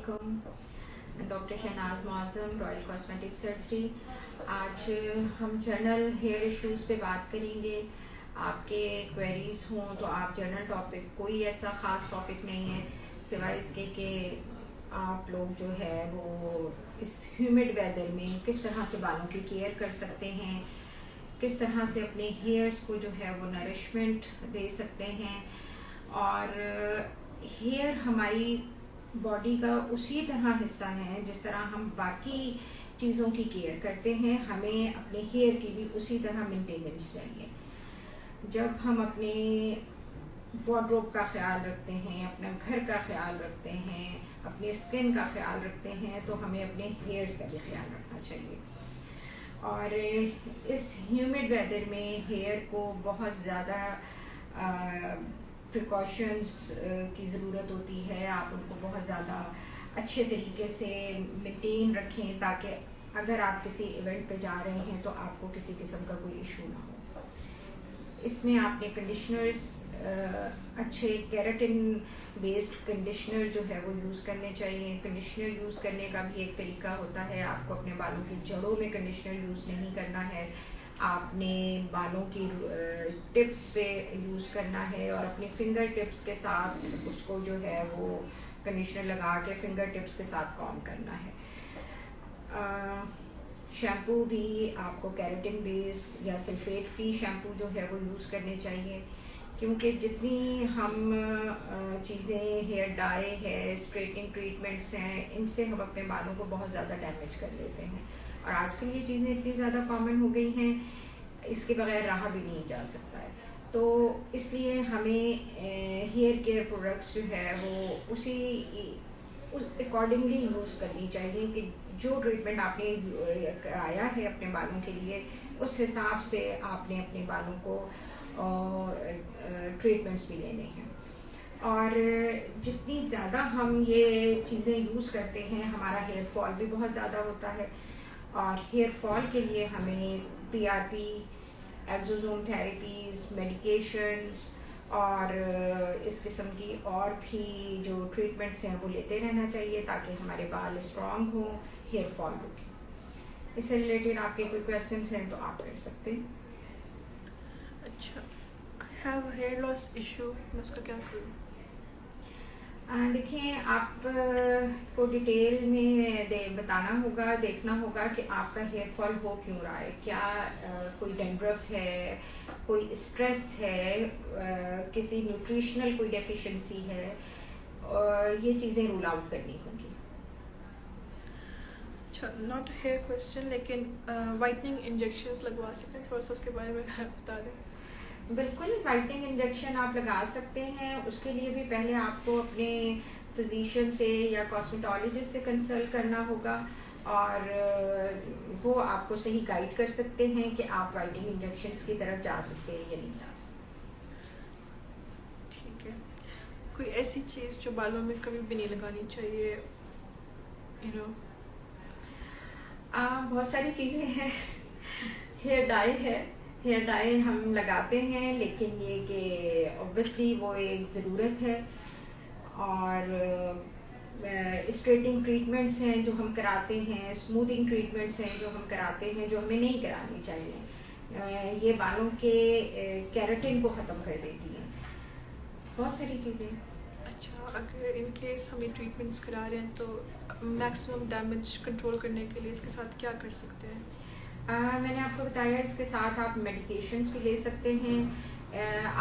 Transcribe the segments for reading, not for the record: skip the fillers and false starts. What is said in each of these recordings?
Doctor Shahnaz Mauzam, royal cosmetic surgery. आज हम general hair issues पे बात करेंगे। आपके क्वेरीज हों तो आप जनरल टॉपिक, कोई ऐसा ख़ास टॉपिक नहीं है सिवाय इसके कि आप लोग जो है वो इस ह्यूमिड वेदर में किस तरह से बालों की केयर कर सकते हैं, किस तरह से अपने हेयर्स को जो है वो नरिशमेंट दे सकते हैं। और हेयर हमारी बॉडी का उसी तरह हिस्सा है जिस तरह हम बाकी चीज़ों की केयर करते हैं, हमें अपने हेयर की भी उसी तरह मेंटेनेंस चाहिए। जब हम अपने वार्डरोब का ख्याल रखते हैं, अपना घर का ख्याल रखते हैं, अपने स्किन का ख्याल रखते हैं, तो हमें अपने हेयर्स का भी ख्याल रखना चाहिए। और इस ह्यूमिड वेदर में हेयर को बहुत ज़्यादा प्रिकॉशंस की ज़रूरत होती है। आप उनको बहुत ज़्यादा अच्छे तरीके से मेंटेन रखें ताकि अगर आप किसी इवेंट पे जा रहे हैं तो आपको किसी किस्म का कोई इशू ना हो। इसमें आपने कंडीशनर्स, अच्छे केराटिन बेस्ड कंडीशनर जो है वो यूज़ करने चाहिए। कंडीशनर यूज़ करने का भी एक तरीका होता है, आपको अपने बालों की जड़ों में कंडीशनर यूज़ नहीं करना है, आपने बालों की टिप्स पे यूज़ करना है और अपने फिंगर टिप्स के साथ उसको जो है वो कंडीशनर लगा के फिंगर टिप्स के साथ कॉम करना है। शैम्पू भी आपको केराटिन बेस या सल्फेट फ्री शैम्पू जो है वो यूज़ करने चाहिए, क्योंकि जितनी हम चीज़ें हेयर डाई है, स्ट्रेटनिंग ट्रीटमेंट्स हैं, इनसे हम अपने बालों को बहुत ज़्यादा डैमेज कर लेते हैं। और आजकल ये चीज़ें इतनी ज़्यादा कॉमन हो गई हैं, इसके बगैर रहा भी नहीं जा सकता है। तो इसलिए हमें हेयर केयर प्रोडक्ट्स जो है वो उस अकॉर्डिंगली यूज़ करनी चाहिए कि जो ट्रीटमेंट आपने कराया है अपने बालों के लिए, उस हिसाब से आपने अपने बालों को ट्रीटमेंट्स भी लेने हैं। और जितनी ज़्यादा हम ये चीज़ें यूज़ करते हैं, हमारा हेयर फॉल भी बहुत ज़्यादा होता है। और हेयर फॉल के लिए हमें PRP, एक्सोसोम थेरेपीज़, मेडिकेशंस और इस किस्म की और भी जो ट्रीटमेंट्स हैं वो लेते रहना चाहिए ताकि हमारे बाल स्ट्रॉन्ग हों, हेयर फॉल रुके। इससे रिलेटेड आपके कोई क्वेश्चंस हैं तो आप कर सकते हैं। अच्छा, I have hair loss issue, मैं उसका क्या करूँ? देखिए, आप को डिटेल में बताना होगा, देखना होगा कि आपका हेयर फॉल हो क्यों रहा है। क्या कोई डैंड्रफ है, कोई स्ट्रेस है, किसी न्यूट्रिशनल कोई डेफिशिएंसी है, ये चीज़ें रूल आउट करनी होंगी। अच्छा, नॉट हेयर क्वेश्चन, लेकिन वाइटनिंग इंजेक्शंस लगवा सकते हैं? थोड़ा सा उसके बारे में बता दें। बिल्कुल, वाइटनिंग इंजेक्शन आप लगा सकते हैं। उसके लिए भी पहले आपको अपने फिजिशियन से या कॉस्मेटोलॉजिस्ट से कंसल्ट करना होगा और वो आपको सही गाइड कर सकते हैं कि आप वाइटनिंग इंजेक्शंस की तरफ जा सकते हैं या नहीं जा सकते। ठीक है, कोई ऐसी चीज़ जो बालों में कभी भी नहीं लगानी चाहिए, यू नो? बहुत सारी चीज़ें हैं। हेयर डाई है, हेयर डाई हम लगाते हैं, लेकिन ये कि ऑब्वियसली वो एक ज़रूरत है। और स्ट्रेटिंग ट्रीटमेंट्स हैं जो हम कराते हैं, स्मूथिंग ट्रीटमेंट्स हैं जो हम कराते हैं, जो हमें नहीं करानी चाहिए। ये बालों के केराटिन को ख़त्म कर देती हैं। बहुत सारी चीज़ें। अच्छा, अगर इन केस हम ये ट्रीटमेंट्स करा रहे हैं तो मैक्सिमम डैमेज कंट्रोल करने के लिए इसके साथ क्या कर सकते हैं? मैंने आपको बताया, इसके साथ आप मेडिकेशंस भी ले सकते हैं।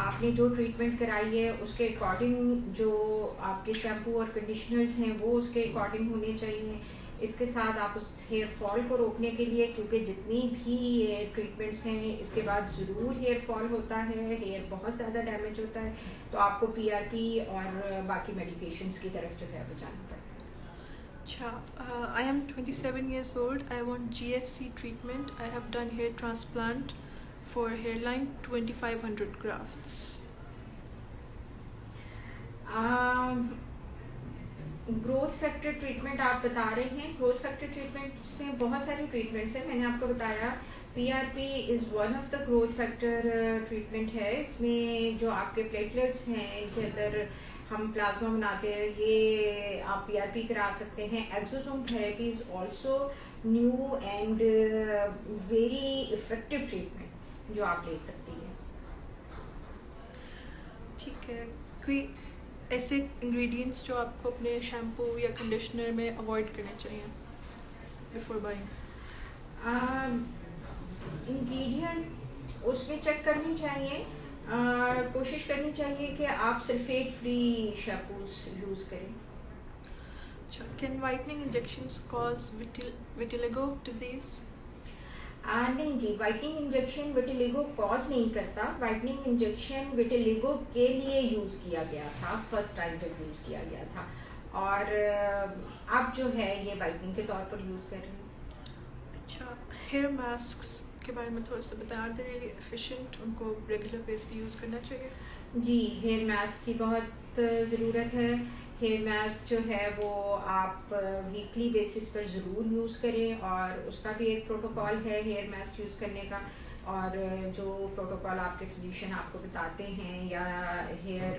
आपने जो ट्रीटमेंट कराई है उसके अकॉर्डिंग जो आपके शैम्पू और कंडीशनर्स हैं वो उसके अकॉर्डिंग होने चाहिए। इसके साथ आप उस हेयर फॉल को रोकने के लिए, क्योंकि जितनी भी ये ट्रीटमेंट्स हैं इसके बाद ज़रूर हेयर फॉल होता है, हेयर बहुत ज़्यादा डैमेज होता है, तो आपको PRP और बाकी मेडिकेशंस की तरफ जो है वो जाना पड़ता है। अच्छा, I am 27 years old. I want GFC treatment. I have done hair transplant for hairline, 2500 grafts. Growth factor treatment आप बता रहे हैं। ग्रोथ फैक्टर ट्रीटमेंट में बहुत सारी ट्रीटमेंट्स हैं। मैंने आपको बताया PRP is one of the growth factor treatment है। इसमें जो आपके प्लेटलेट्स हैं इनके अंदर हम प्लाज्मा बनाते हैं, ये आप पीआरपी करा सकते हैं। Exosome therapy is also new and very effective treatment जो आप ले सकती हैं। ठीक है, कोई ऐसे इंग्रेडिएंट्स जो आपको अपने शैम्पू या कंडीशनर में अवॉइड करने चाहिए बिफोर बाइंग? इंग्रेडिएंट उसमें चेक करनी चाहिए। कोशिश करनी चाहिए कि आप सल्फेट फ्री शैम्पूस यूज़ करें। Can whitening injections cause vitiligo disease? नहीं जी, वाइटनिंग इंजेक्शन विटिलिगो कॉज नहीं करता। वाइटनिंग इंजेक्शन विटिलिगो के लिए यूज़ किया गया था, फर्स्ट टाइम जब यूज़ किया गया था, और अब जो है ये वाइटनिंग के तौर पर यूज़ कर रहे हैं। अच्छा, हेयर मास्क्स के बारे में थोड़ा सा बताएं। Are they really efficient? उनको रेगुलर बेस पे यूज़ करना चाहिए? जी, हेयर मास्क की बहुत ज़रूरत है। हेयर मास्क जो है वो आप वीकली बेसिस पर ज़रूर यूज़ करें, और उसका भी एक प्रोटोकॉल है हेयर मास्क यूज़ करने का, और जो प्रोटोकॉल आपके फिजिशियन आपको बताते हैं या हेयर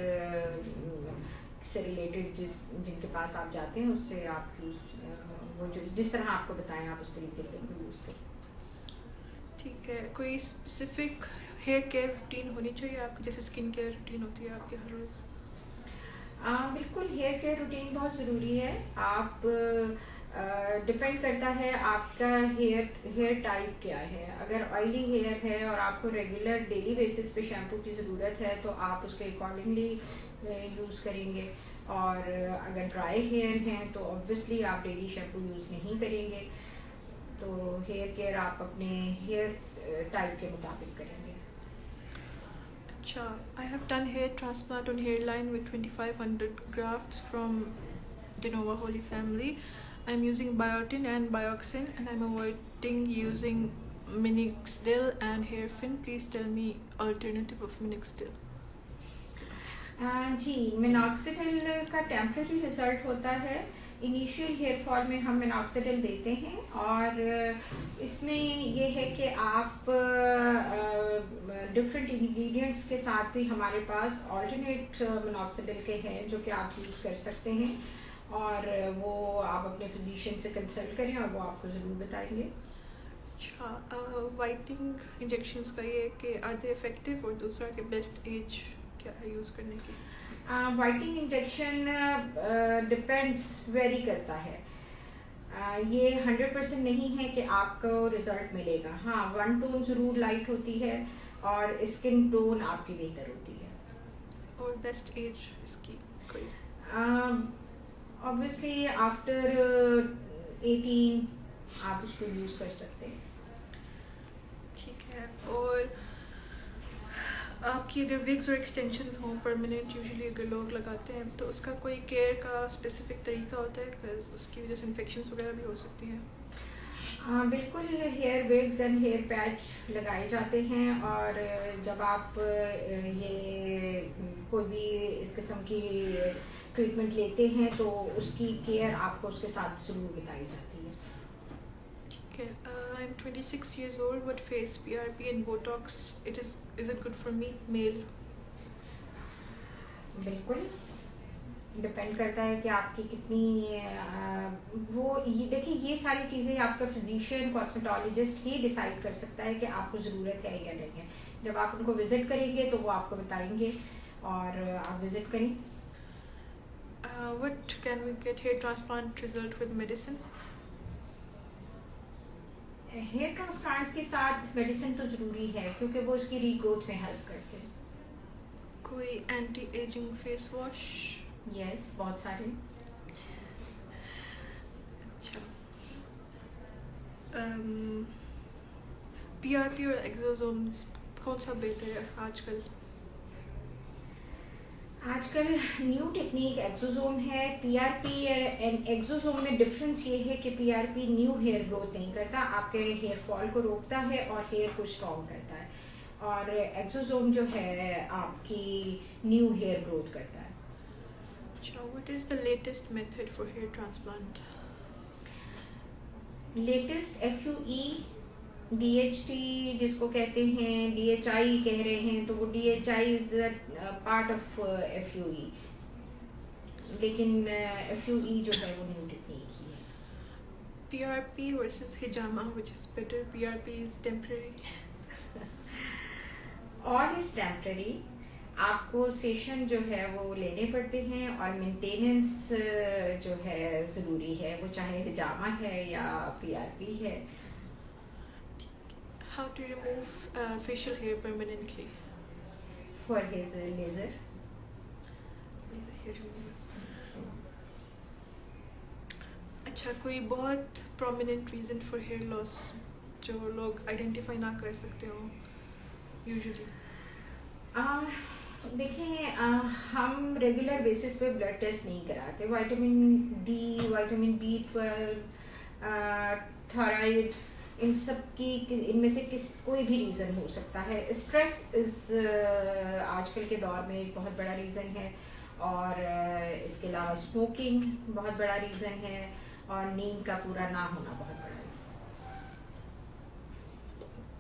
से रिलेटेड जिनके पास आप जाते हैं उससे आप वो जिस तरह आपको बताएं आप उस तरीके से उनको यूज़ करें। ठीक है, कोई स्पेसिफिक हेयर केयर रूटीन होनी चाहिए आपकी, जैसे स्किन केयर रूटीन होती है आपके हर रोज़? बिल्कुल, हेयर केयर रूटीन बहुत ज़रूरी है। आप डिपेंड करता है आपका हेयर टाइप क्या है। अगर ऑयली हेयर है और आपको रेगुलर डेली बेसिस पे शैम्पू की ज़रूरत है तो आप उसके अकॉर्डिंगली यूज़ करेंगे, और अगर ड्राई हेयर हैं तो ऑब्वियसली आप डेली शैम्पू यूज़ नहीं करेंगे। तो हेयर केयर आप अपने हेयर टाइप के मुताबिक करेंगे। Sure. I have done hair transplant on hairline with 2500 grafts from Genova Holy Family. I'm using biotin and bioxin, and I'm avoiding using minoxidil and hairfin. Please tell me alternative of minoxidil. जी, minoxidil का temporary result होता है। Initial hair fall में हम minoxidil देते हैं, और इसमें ये है कि आप डिफरेंट इंग्रेडिएंट्स के साथ भी हमारे पास ऑल्टरनेट मिनॉक्सिडिल के हैं जो कि आप यूज़ कर सकते हैं, और वो आप अपने फिजिशियन से कंसल्ट करें और वो आपको ज़रूर बताएंगे। अच्छा, वाइटनिंग इंजेक्शंस का ये कि आर दे इफेक्टिव, और दूसरा कि बेस्ट एज क्या है यूज़ करने की? वाइटनिंग इंजेक्शन डिपेंड्स, वेरी करता है। ये 100% नहीं है कि आपको रिजल्ट मिलेगा। हाँ, वन टोन ज़रूर लाइट होती है और स्किन टोन आपकी बेहतर होती है। और बेस्ट एज इसकी कोई? ऑब्वियसली आफ्टर 18 आप उसको यूज़ कर सकते हैं। ठीक है, और आपकी अगर विग्स और एक्सटेंशंस हों परमानेंट, यूजुअली अगर लोग लगाते हैं, तो उसका कोई केयर का स्पेसिफिक तरीका होता है? बिकॉज उसकी वजह से इन्फेक्शंस वगैरह भी हो सकती हैं। बिल्कुल, hair wigs and hair patch लगाए जाते हैं, और जब आप ये कोई भी इस किस्म की ट्रीटमेंट लेते हैं तो उसकी केयर आपको उसके साथ ज़रूर बताई जाती है। ठीक है, I am 26 years old, what face PRP and Botox is it good for me, male? बिल्कुल, डिपेंड करता है कि आपकी कितनी वो ये देखिए, ये सारी चीज़ें आपका फिजिशियन कॉस्मेटोलॉजिस्ट ही डिसाइड कर सकता है कि आपको ज़रूरत है या नहीं है। जब आप उनको विज़िट करेंगे तो वो आपको बताएंगे, और आप विज़िट करें। What can we get hair transplant result with medicine? Hair transplant के साथ मेडिसिन तो ज़रूरी है, क्योंकि वो इसकी रीग्रोथ में हेल्प करते हैं। कोई anti ageing face wash? Yes, बहुत सारे। अच्छा, PRP और एक्सोसोम्स कौन सा बेहतर है आजकल? आजकल न्यू टेक्निक एक्सोसोम है। पीआरपी एंड एक्सोसोम में डिफरेंस ये है कि पीआरपी न्यू हेयर ग्रोथ नहीं करता, आपके हेयर फॉल को रोकता है और हेयर को स्ट्रॉन्ग करता है, और एक्सोसोम जो है आपकी न्यू हेयर ग्रोथ करता है। So what is the latest method for hair transplant? Latest FUE DHT जिसको कहते हैं, DHI कह रहे हैं, तो वो DHI is part of FUE, लेकिन FUE जो है वो न्यू टेक्निक ही है. PRP versus hijama, which is better? PRP is temporary. All is temporary. आपको सेशन जो है वो लेने पड़ते हैं और मेंटेनेंस जो है ज़रूरी है, वो चाहे हिजामा है या PRP है. How to remove facial hair permanently? For his laser. Hair removal. अच्छा, कोई बहुत prominent reason for hair loss जो लोग identify ना कर सकते हो usually? देखिए, हम रेगुलर बेसिस पे ब्लड टेस्ट नहीं कराते. Vitamin D, vitamin B12, thyroid, इन सब की इनमें से कोई भी रीज़न हो सकता है. स्ट्रेस इज़ आजकल के दौर में एक बहुत बड़ा रीज़न है, और इसके अलावा स्मोकिंग बहुत बड़ा रीज़न है, और नींद का पूरा ना होना बहुत बड़ा रीज़न.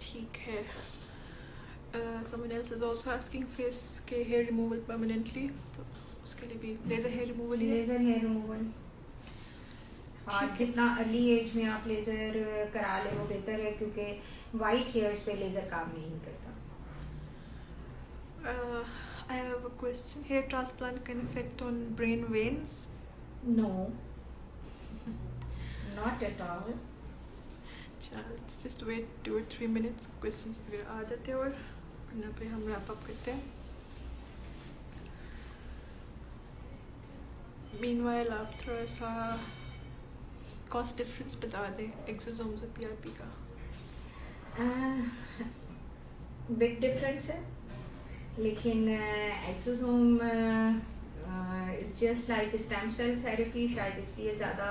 ठीक है. Someone else is also asking face के hair removal permanently, तो उसके लिए भी laser hair removal ही है. लेज़र हेयर रिमूवल, और जितना अर्ली एज में आप लेज़र करा लें वो बेहतर है, क्योंकि वाइट हेयर्स पे लेज़र काम नहीं करता. I have a question. Hair transplant can affect on brain veins? No, not at all. Let's just wait 2 or 3 minutes. Questions अगर आ जाते हैं और वरना पे हम wrap up करते हैं. Meanwhile आप थोड़ा सा cost difference बता दें exosomes और PRP का. बिग डिफरेंस है, लेकिन exosome is just like stem cell therapy, शायद इसलिए ज़्यादा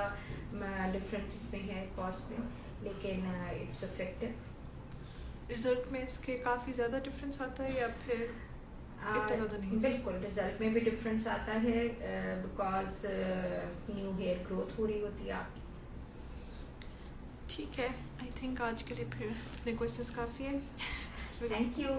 डिफरेंस इसमें है कॉस्ट में, लेकिन इट्स इफेक्टिव. रिजल्ट में इसके काफ़ी ज़्यादा डिफरेंस आता है या फिर इतना ज़्यादा नहीं? बिल्कुल, रिजल्ट में भी डिफरेंस आता है, बिकॉज न्यू हेयर ग्रोथ हो रही होती है आपकी. ठीक है, आई थिंक आज के लिए फिर अपने क्वेश्चंस काफ़ी हैं. Thank you.